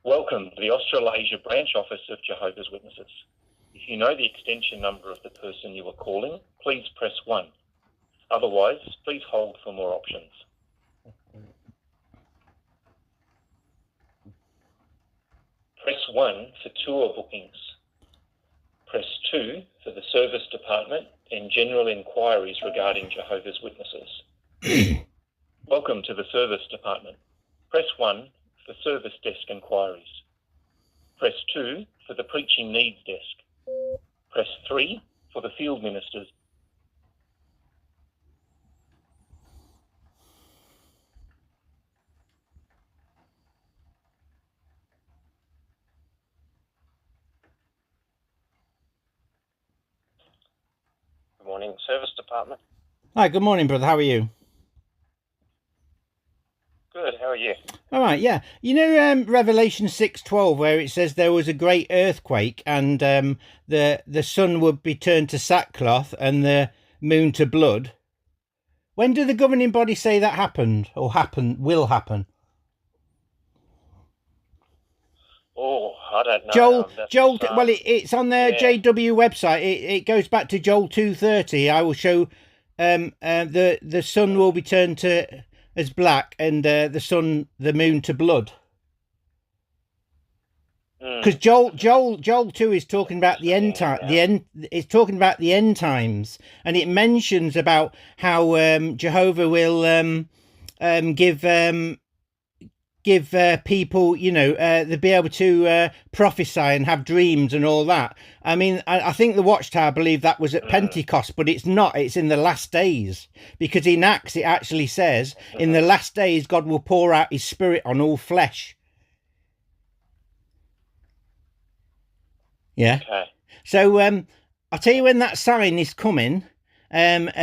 Welcome to the Australasia branch office of Jehovah's Witnesses. If you know the extension number of the person you are calling, please press 1. Otherwise, please hold for more options. Press 1 for tour bookings. Press 2 for the service department and general inquiries regarding Jehovah's Witnesses. Welcome to the service department. Press 1 for service desk inquiries. Press 2 for the preaching needs desk. Press 3 for the field ministers. Good morning, service department. Hi, good morning, brother. How are you? Good, how are you? All right, yeah. You know, Revelation 6:12, where it says there was a great earthquake and the sun would be turned to sackcloth and the moon to blood. When did the governing body say that happened or will happen? Oh, I don't know. Joel. Well, it's on the JW website. It goes back to Joel 2:30. I will show the sun will be turned to as black and the moon to blood. Because Joel 2 is talking about the end time. It's talking about the end times, and it mentions about how Jehovah will give people, they'll be able to prophesy and have dreams and all that. I mean, I think the Watchtower believed that was at Pentecost, but it's not. It's in the last days, because in Acts it actually says, in the last days God will pour out his spirit on all flesh. Yeah. Okay. So I'll tell you when that sign is coming. Revelation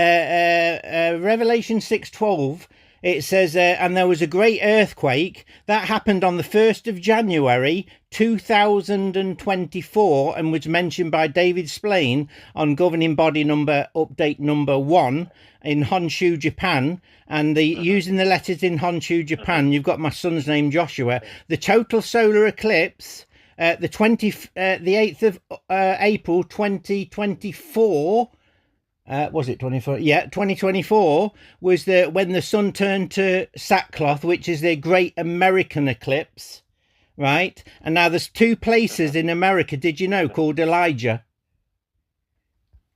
6:12. It says, and there was a great earthquake that happened on the 1st of January 2024 and was mentioned by David Splane on governing body update number 1 in Honshu, Japan. And using the letters in Honshu, Japan, you've got my son's name, Joshua. The total solar eclipse, the 8th of April 2024. Was it 24? Yeah, 2024 was when the sun turned to sackcloth, which is the Great American Eclipse, right? And now there's 2 places in America, did you know, called Elijah?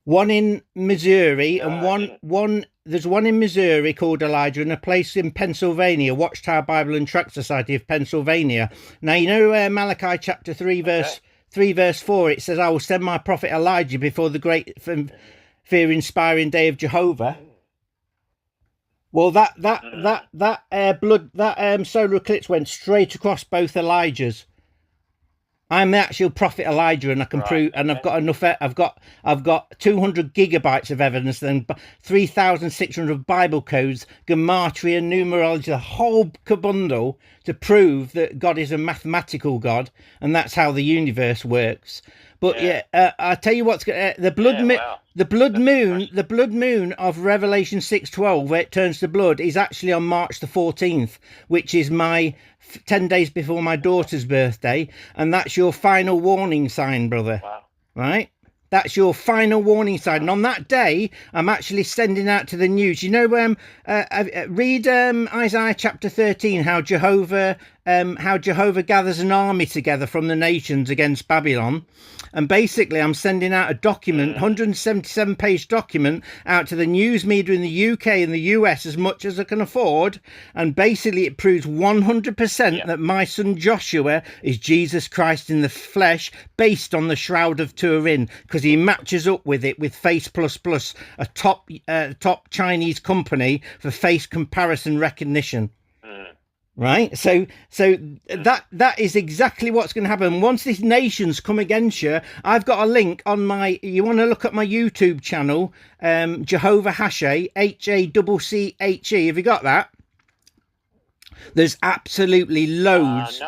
One in Missouri and there's one in Missouri called Elijah, and a place in Pennsylvania, Watchtower Bible and Tract Society of Pennsylvania. Now, you know, Malachi chapter 3 verse 4, it says, I will send my prophet Elijah before the great fear-inspiring day of Jehovah. Well, that solar eclipse went straight across both Elijahs. I'm the actual prophet Elijah, and I can prove, and I've got enough. I've got 200 gigabytes of evidence, and 3,600 Bible codes, gematria, numerology, the whole kabundle to prove that God is a mathematical God, and that's how the universe works. But I tell you what's the blood moon of Revelation 6:12, where it turns to blood, is actually on March the 14th, which is my 10 days before my daughter's birthday, and that's your final warning sign, brother. Wow. Right? That's your final warning sign. And on that day, I'm actually sending out to the news. You know, read Isaiah chapter 13, how Jehovah gathers an army together from the nations against Babylon. And basically, I'm sending out a document, 177-page document, out to the news media in the UK and the US as much as I can afford. And basically, it proves 100% that my son Joshua is Jesus Christ in the flesh, based on the Shroud of Turin, because he matches up with it with Face++, a top Chinese company for face comparison recognition. Right, so that is exactly what's going to happen. Once these nations come against you, I've got a link on you want to look at my YouTube channel, Jehovah'S, HACCHE. Have you got that? There's absolutely loads.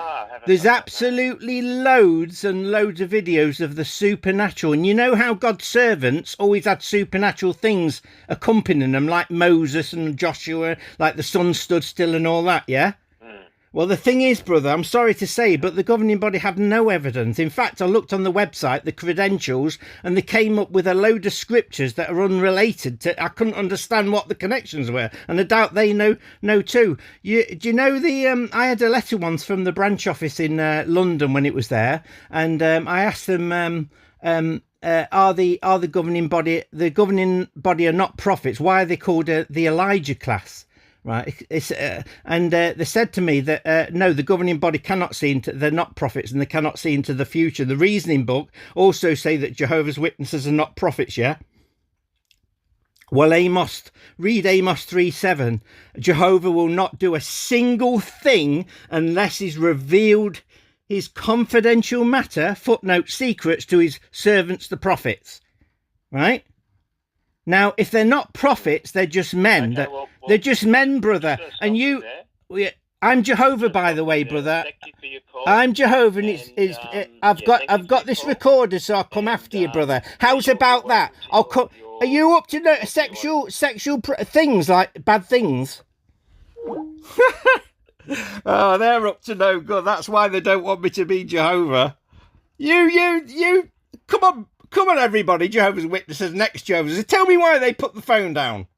There's absolutely loads and loads of videos of the supernatural. And you know how God's servants always had supernatural things accompanying them, like Moses and Joshua, like the sun stood still and all that, yeah? Well, the thing is, brother, I'm sorry to say, but the governing body have no evidence. In fact, I looked on the website, the credentials, and they came up with a load of scriptures that are unrelated to. I couldn't understand what the connections were, and I doubt they know too. Do you know the? I had a letter once from the branch office in London when it was there, and I asked them, are the governing body are not prophets? Why are they called the Elijah class? Right, and they said to me that no, the governing body cannot see into. They're not prophets, and they cannot see into the future. The reasoning book also say that Jehovah's Witnesses are not prophets. Yeah. Well, read Amos 3:7. Jehovah will not do a single thing unless he's revealed his confidential matter, footnote secrets, to his servants, the prophets. Right. Now, if they're not prophets, they're just men. Okay, they're just men, brother. And you, I'm Jehovah, by the way, brother. I'm Jehovah, and I've got this recorder, so I'll come after you, brother. How's about that? I'll come. Are you up to sexual things, like bad things? Oh, they're up to no good. That's why they don't want me to be Jehovah. You, come on, everybody, Jehovah's Witnesses, next Jehovah's. Tell me why they put the phone down.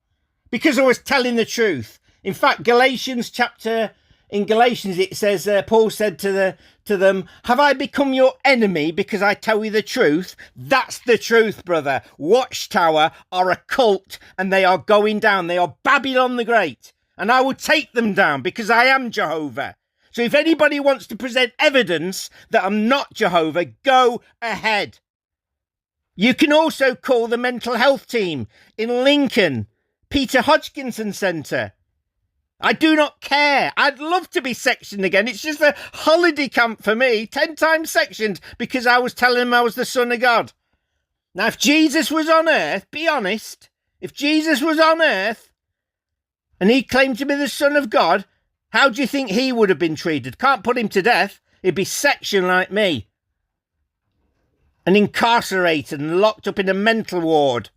Because I was telling the truth. In fact, in Galatians it says, Paul said to them, have I become your enemy because I tell you the truth? That's the truth, brother. Watchtower are a cult, and they are going down. They are Babylon the Great. And I will take them down because I am Jehovah. So if anybody wants to present evidence that I'm not Jehovah, go ahead. You can also call the mental health team in Lincoln, Peter Hodgkinson Centre. I do not care. I'd love to be sectioned again. It's just a holiday camp for me. 10 times sectioned because I was telling him I was the Son of God. Now, if Jesus was on earth, be honest, if Jesus was on earth and he claimed to be the Son of God, how do you think he would have been treated? Can't put him to death. He'd be sectioned like me. And incarcerated and locked up in a mental ward.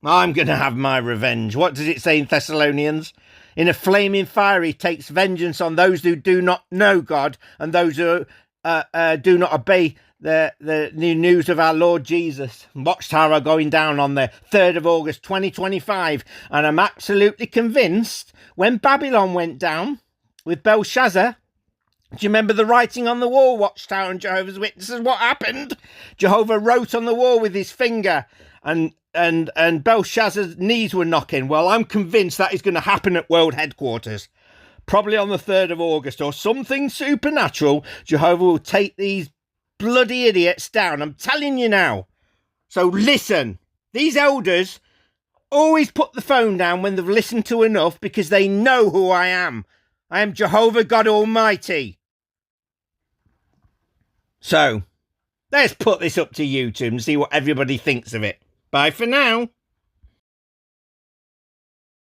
I'm going to have my revenge. What does it say in Thessalonians? In a flaming fire he takes vengeance on those who do not know God and those who do not obey the new news of our Lord Jesus. Watchtower are going down on the 3rd of August 2025. And I'm absolutely convinced when Babylon went down with Belshazzar, do you remember the writing on the wall, Watchtower and Jehovah's Witnesses? What happened? Jehovah wrote on the wall with his finger, and Belshazzar's knees were knocking. Well, I'm convinced that is going to happen at World Headquarters. Probably on the 3rd of August or something supernatural. Jehovah will take these bloody idiots down. I'm telling you now. So listen, these elders always put the phone down when they've listened to enough because they know who I am. I am Jehovah God Almighty. So, let's put this up to YouTube and see what everybody thinks of it. Bye for now.